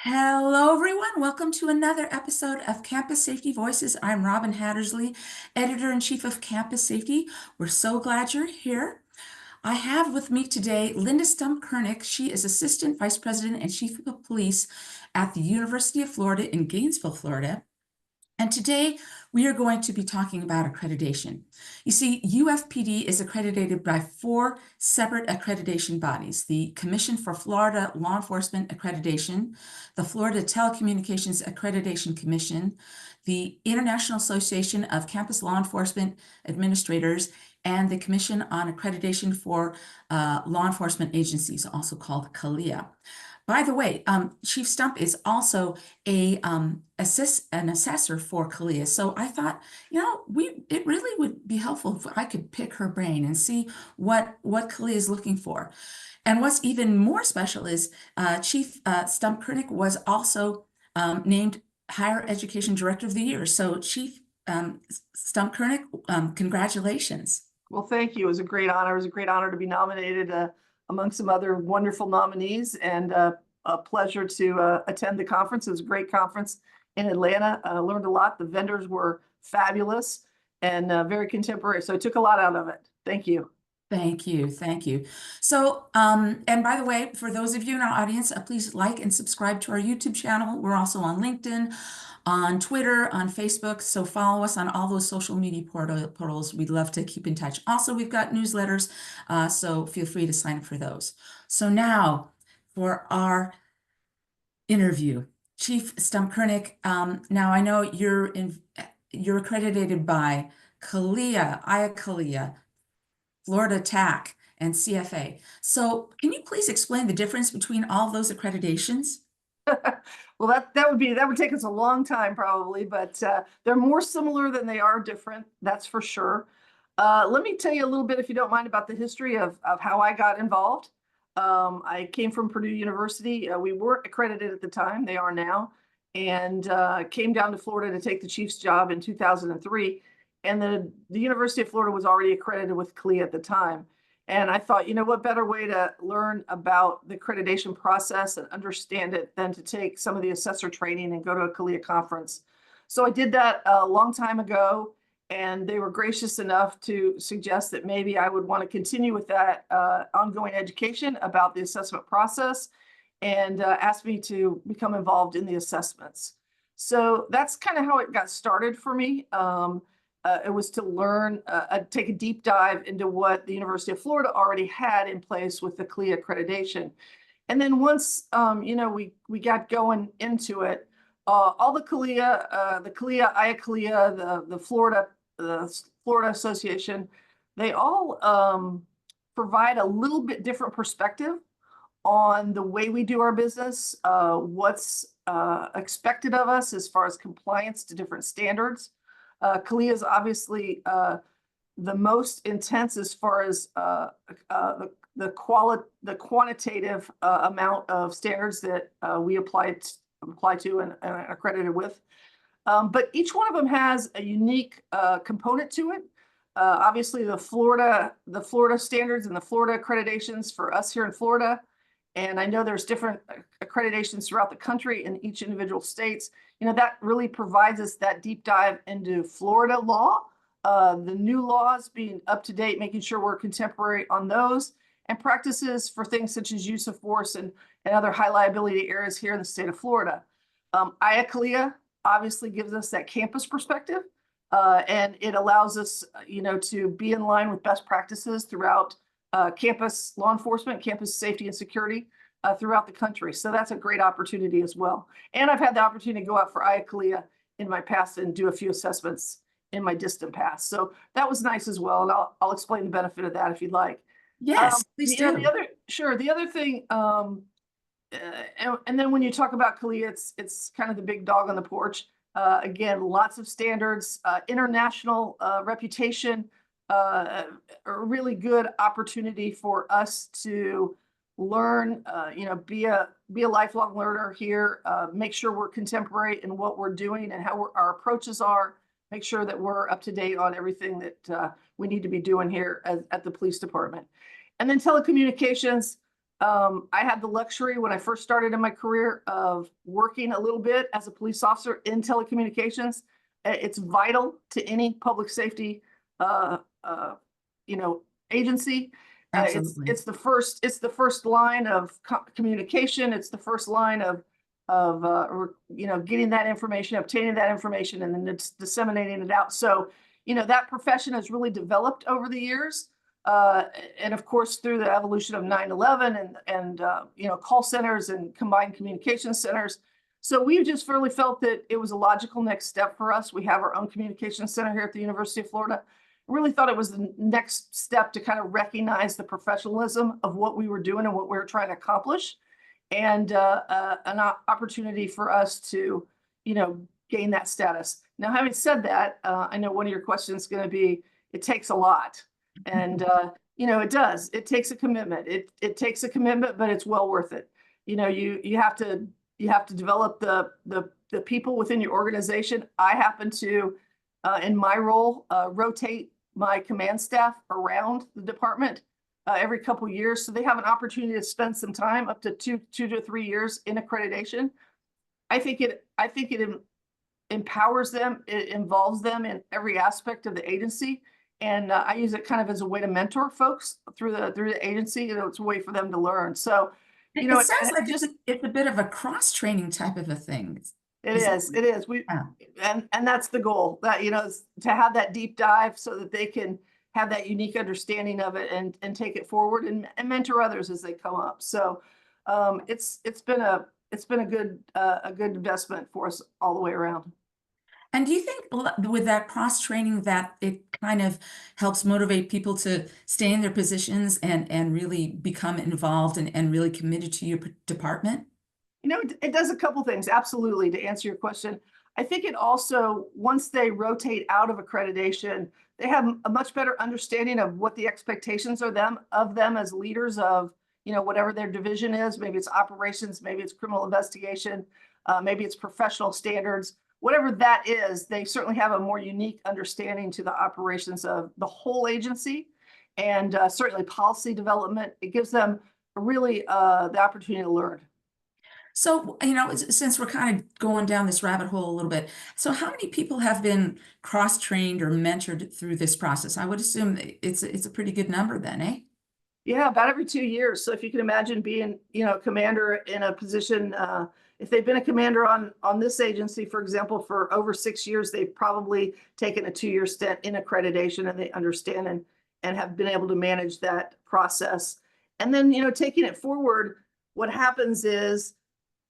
Hello, everyone. Welcome to another episode of Campus Safety Voices. I'm Robin Hattersley, Editor-in-Chief of Campus Safety. We're so glad you're here. I have with me today Linda Stump-Kurnick. She is Assistant Vice President and Chief of Police at the University of Florida in Gainesville, Florida. And today we are going to be talking about accreditation. You see, UFPD is accredited by four separate accreditation bodies: the Commission for Florida Law Enforcement Accreditation, the Florida Telecommunications Accreditation Commission, the International Association of Campus Law Enforcement Administrators, and the Commission on Accreditation for Law Enforcement Agencies, also called CALEA. By the way, Chief Stump is also an assessor for CALEA. So I thought, it really would be helpful if I could pick her brain and see what CALEA is looking for. And what's even more special is Chief Stump-Kurnick was also named Higher Education Director of the Year. So Chief Stump-Kurnick, congratulations. Well, thank you. It was a great honor. It was a great honor to be nominated among some other wonderful nominees, and a pleasure to attend the conference. It was a great conference in Atlanta. I learned a lot. The vendors were fabulous and very contemporary. So I took a lot out of it. Thank you. Thank you. Thank you. So, and by the way, for those of you in our audience, please like and subscribe to our YouTube channel. We're also on LinkedIn, on Twitter, on Facebook. So follow us on all those social media portals. We'd love to keep in touch. Also, we've got newsletters, so feel free to sign up for those. So now for our interview, Chief Stump-Kurnick. Now I know you're accredited by CALEA, IACLEA, FLA-TAC, and CFA. So can you please explain the difference between all of those accreditations? Well, that would take us a long time probably, but they're more similar than they are different. That's for sure. Let me tell you a little bit, if you don't mind, about the history of how I got involved. I came from Purdue University. We weren't accredited at the time. They are now. And came down to Florida to take the chief's job in 2003. And the University of Florida was already accredited with CALEA at the time. And I thought, what better way to learn about the accreditation process and understand it than to take some of the assessor training and go to a CALEA conference. So I did that a long time ago, and they were gracious enough to suggest that maybe I would want to continue with that ongoing education about the assessment process, and asked me to become involved in the assessments. So that's kind of how it got started for me. It was to learn, take a deep dive into what the University of Florida already had in place with the CALEA accreditation. And then once, we got going into it, all the CALEA, IACLEA, the Florida Association, they all provide a little bit different perspective on the way we do our business, what's expected of us as far as compliance to different standards. CALEA is obviously the most intense as far as the quantitative amount of standards that we apply to and are accredited with. But each one of them has a unique component to it. Obviously, the Florida standards and the Florida accreditations for us here in Florida. And I know there's different accreditations throughout the country in each individual states. That really provides us that deep dive into Florida law, the new laws being up to date, making sure we're contemporary on those, and practices for things such as use of force and other high liability areas here in the state of Florida. IACLEA obviously gives us that campus perspective, and it allows us, to be in line with best practices throughout campus law enforcement, campus safety and security throughout the country. So that's a great opportunity as well. And I've had the opportunity to go out for IACLEA in my past and do a few assessments in my distant past. So that was nice as well. And I'll explain the benefit of that if you'd like. Yes, please do. The other thing, and then when you talk about CALEA, it's kind of the big dog on the porch. Again, lots of standards, international reputation, a really good opportunity for us to learn, be a lifelong learner here, make sure we're contemporary in what we're doing and how our approaches are, make sure that we're up to date on everything that we need to be doing here at the police department. And then telecommunications, I had the luxury when I first started in my career of working a little bit as a police officer in telecommunications. It's vital to any public safety, uh, uh, agency. Absolutely. It's the first line of communication. It's the first line of getting that information, obtaining that information, and then it's disseminating it out. So, that profession has really developed over the years. Uh, and of course, through the evolution of 9/11 and call centers and combined communication centers. So we just really felt that it was a logical next step for us. We have our own communication center here at the University of Florida. Really thought it was the next step to kind of recognize the professionalism of what we were doing and what we were trying to accomplish, and an opportunity for us to, gain that status. Now, having said that, I know one of your questions is going to be, it takes a lot. And, it does. It takes a commitment. It takes a commitment, but it's well worth it. You have to develop the people within your organization. I happen to, in my role, rotate my command staff around the department every couple years, so they have an opportunity to spend some time, up to two to 3 years, in accreditation. I think it empowers them. It involves them in every aspect of the agency. And I use it kind of as a way to mentor folks through the agency. It's a way for them to learn. So, It sounds like it's a bit of a cross-training type of a thing. it Is it? is. It is. Yeah. And that's the goal, that, is to have that deep dive so that they can have that unique understanding of it and take it forward and mentor others as they come up. So, it's been a good investment for us all the way around. And do you think with that cross-training that it kind of helps motivate people to stay in their positions and really become involved and really committed to your department? It does a couple things, absolutely, to answer your question. I think it also, once they rotate out of accreditation, they have a much better understanding of what the expectations are of them as leaders of, whatever their division is. Maybe it's operations, maybe it's criminal investigation, maybe it's professional standards. Whatever that is, they certainly have a more unique understanding to the operations of the whole agency, and certainly policy development. It gives them really the opportunity to learn. So, since we're kind of going down this rabbit hole a little bit, so how many people have been cross-trained or mentored through this process? I would assume it's a pretty good number then, eh? Yeah, about every 2 years. So if you can imagine being, a commander in a position, if they've been a commander on this agency, for example, for over 6 years, they've probably taken a 2-year stint in accreditation, and they understand and have been able to manage that process. And then, taking it forward, what happens is,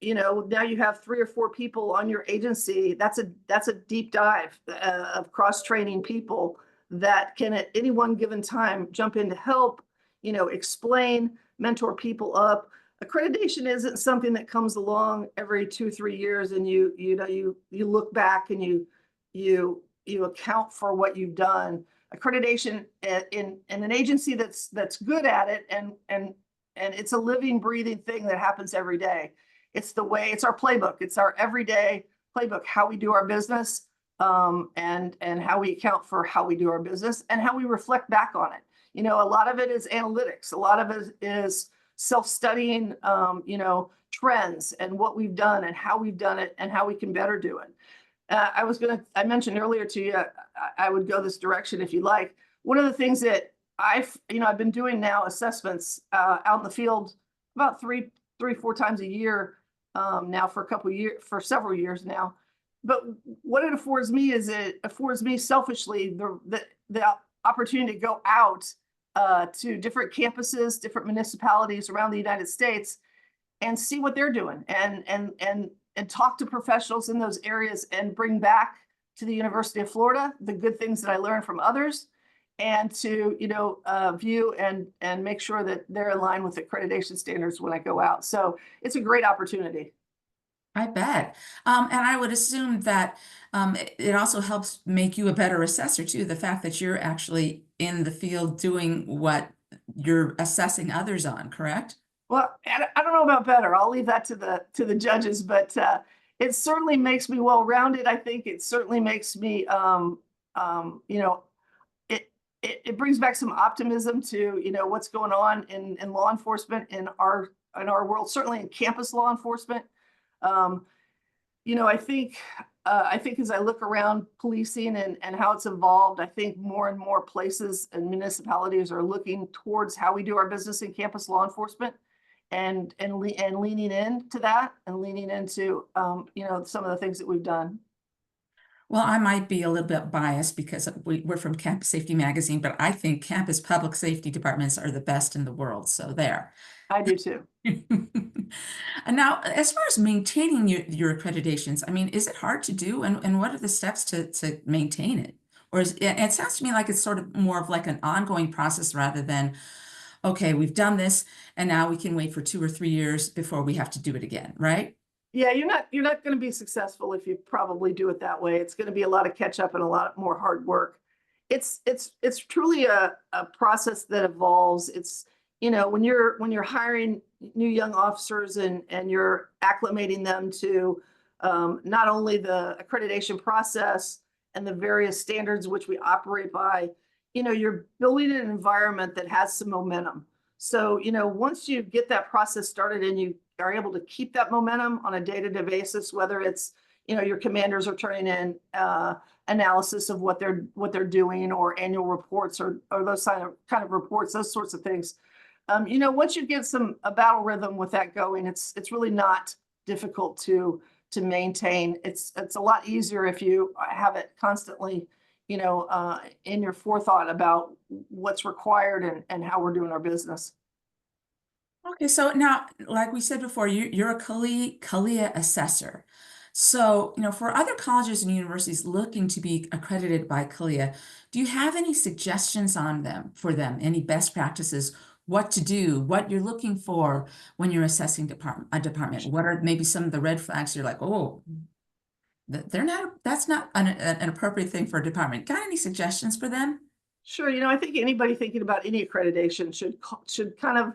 now you have 3 or 4 people on your agency. That's a deep dive of cross-training people that can at any one given time jump in to help, explain, mentor people up. Accreditation isn't something that comes along every 2-3 years and you look back and you account for what you've done. Accreditation in an agency that's good at it, and it's a living, breathing thing that happens every day. It's our playbook. It's our everyday playbook, how we do our business, and how we account for how we do our business and how we reflect back on it. A lot of it is analytics. A lot of it is self-studying, trends and what we've done and how we've done it and how we can better do it. I mentioned earlier to you, I would go this direction if you like. One of the things that I've been doing now, assessments out in the field about 4 times a year now for several years now. But what it affords me is it affords me selfishly the opportunity to go out to different campuses, different municipalities around the United States, and see what they're doing, and talk to professionals in those areas, and bring back to the University of Florida the good things that I learned from others, and to view and make sure that they're in line with accreditation standards when I go out. So it's a great opportunity. I bet. And I would assume that it also helps make you a better assessor too, the fact that you're actually in the field doing what you're assessing others on, correct? Well, I don't know about better. I'll leave that to the judges, but it certainly makes me well-rounded. I think it certainly makes me, it it brings back some optimism to, what's going on in law enforcement in our world, certainly in campus law enforcement. Um, I think as I look around policing and how it's evolved, I think more and more places and municipalities are looking towards how we do our business in campus law enforcement and leaning into that and leaning into, some of the things that we've done. Well, I might be a little bit biased because we're from Campus Safety Magazine, but I think campus public safety departments are the best in the world. So there. I do too. And now, as far as maintaining your accreditations, I mean, is it hard to do? And what are the steps to maintain it? Or it sounds to me like it's sort of more of like an ongoing process rather than, okay, we've done this and now we can wait for 2 or 3 years before we have to do it again, right? Yeah, you're not going to be successful if you probably do it that way. It's going to be a lot of catch up and a lot more hard work. It's truly a process that evolves. It's, when you're hiring new young officers and you're acclimating them to not only the accreditation process and the various standards which we operate by, you're building an environment that has some momentum. So, once you get that process started and you are able to keep that momentum on a day-to-day basis, whether it's, your commanders are turning in analysis of what they're doing or annual reports or those kind of reports, those sorts of things. Once you get a battle rhythm with that going, it's really not difficult to maintain. It's a lot easier if you have it constantly, in your forethought about what's required and how we're doing our business. Okay, so now, like we said before, you're a CALEA assessor. So, for other colleges and universities looking to be accredited by CALEA, do you have any suggestions for them, any best practices, what to do, what you're looking for when you're assessing a department? What are maybe some of the red flags you're like, oh, that's not an appropriate thing for a department. Got any suggestions for them? Sure. I think anybody thinking about any accreditation should kind of,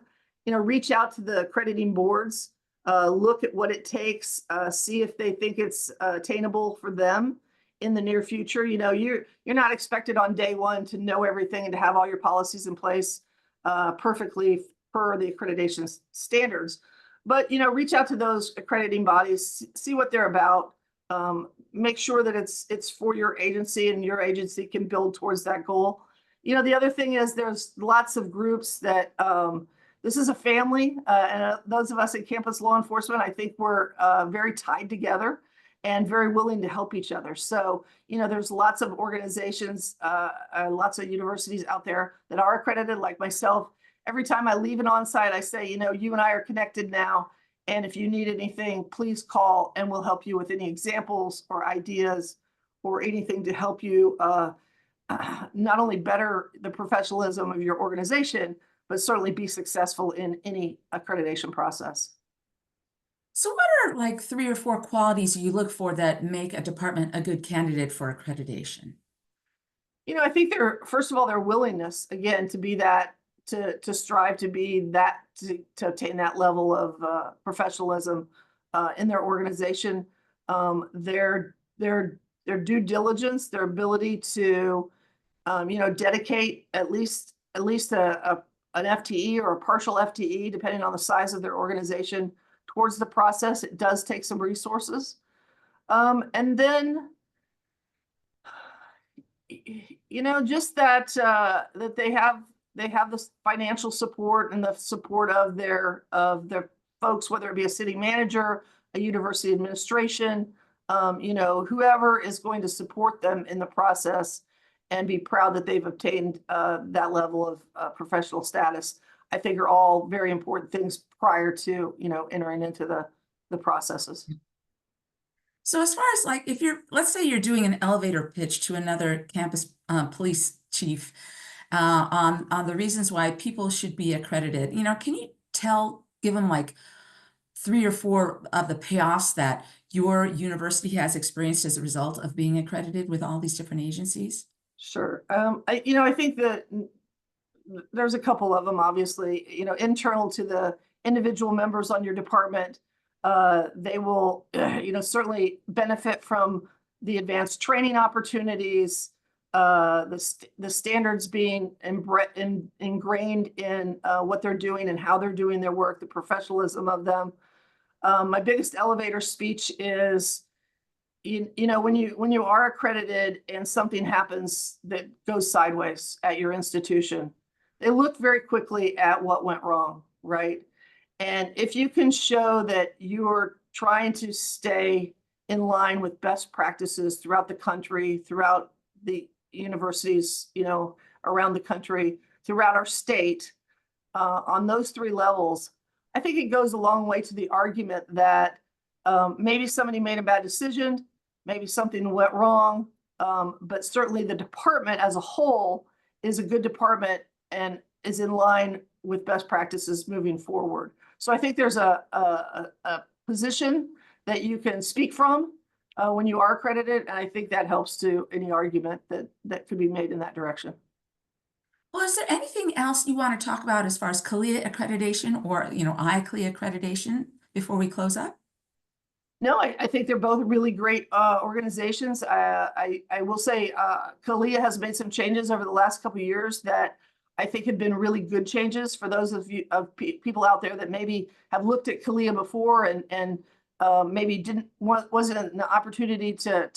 reach out to the accrediting boards, look at what it takes, see if they think it's attainable for them in the near future. You're not expected on day one to know everything and to have all your policies in place perfectly per the accreditation standards. But, reach out to those accrediting bodies, see what they're about. Make sure that it's for your agency and your agency can build towards that goal. The other thing is there's lots of groups that this is a family, and those of us in campus law enforcement, I think we're very tied together and very willing to help each other. So, there's lots of organizations, lots of universities out there that are accredited, like myself. Every time I leave an on-site, I say, you and I are connected now. And if you need anything, please call and we'll help you with any examples or ideas or anything to help you not only better the professionalism of your organization, but certainly be successful in any accreditation process. So what are like 3 or 4 qualities you look for that make a department a good candidate for accreditation? I think first of all, their willingness, again, to be that, to strive to be that, to obtain that level of professionalism in their organization, their due diligence, their ability to, dedicate at least an FTE or a partial FTE, depending on the size of their organization, towards the process. It does take some resources. And then, just that they have this financial support and the support of their folks, whether it be a city manager, a university administration, whoever is going to support them in the process and be proud that they've obtained that level of professional status, I think are all very important things prior to, entering into the processes. So as far as like, let's say you're doing an elevator pitch to another campus police chief on the reasons why people should be accredited, can you give them like 3 or 4 of the payoffs that your university has experienced as a result of being accredited with all these different agencies? Sure. I think that there's a couple of them, obviously, internal to the individual members on your department. They will, certainly benefit from the advanced training opportunities, the standards being ingrained in what they're doing and how they're doing their work, the professionalism of them. My biggest elevator speech is, you know, when you are accredited and something happens that goes sideways at your institution, they look very quickly at what went wrong, right? And if you can show that you're trying to stay in line with best practices throughout the country, throughout the universities, you know, around the country, throughout our state, on those three levels, I think it goes a long way to the argument that maybe somebody made a bad decision, maybe something went wrong, but certainly the department as a whole is a good department and is in line with best practices moving forward. So I think there's a position that you can speak from when you are accredited, and I think that helps to any argument that could be made in that direction. Well, is there anything else you want to talk about as far as CALEA accreditation or, IACLEA accreditation before we close up? No, I think they're both really great organizations. I will say CALEA has made some changes over the last couple of years that I think have been really good changes for those of you people out there that maybe have looked at CALEA before and maybe wasn't an opportunity to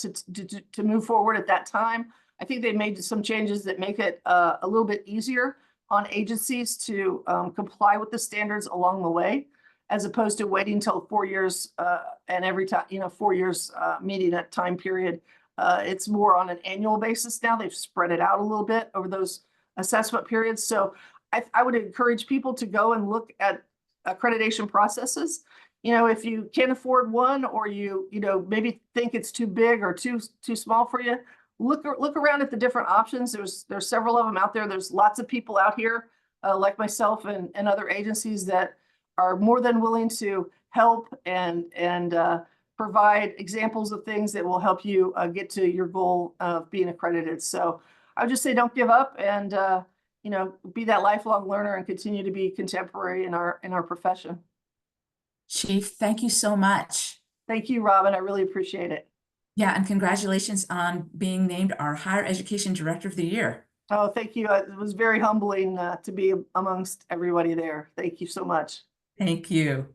move forward at that time. I think they made some changes that make it a little bit easier on agencies to comply with the standards along the way, as opposed to waiting until 4 years and every time, 4 years meeting that time period. It's more on an annual basis now. They've spread it out a little bit over those assessment periods. So I would encourage people to go and look at accreditation processes. If you can't afford one, or you maybe think it's too big or too small for you, look around at the different options. There's several of them out there. There's lots of people out here like myself and other agencies that are more than willing to help and provide examples of things that will help you get to your goal of being accredited. So I would just say don't give up, and be that lifelong learner and continue to be contemporary in our profession. Chief, thank you so much. Thank you, Robin. I really appreciate it. Yeah, and congratulations on being named our Higher Education Director of the Year. Oh, thank you. It was very humbling to be amongst everybody there. Thank you so much. Thank you.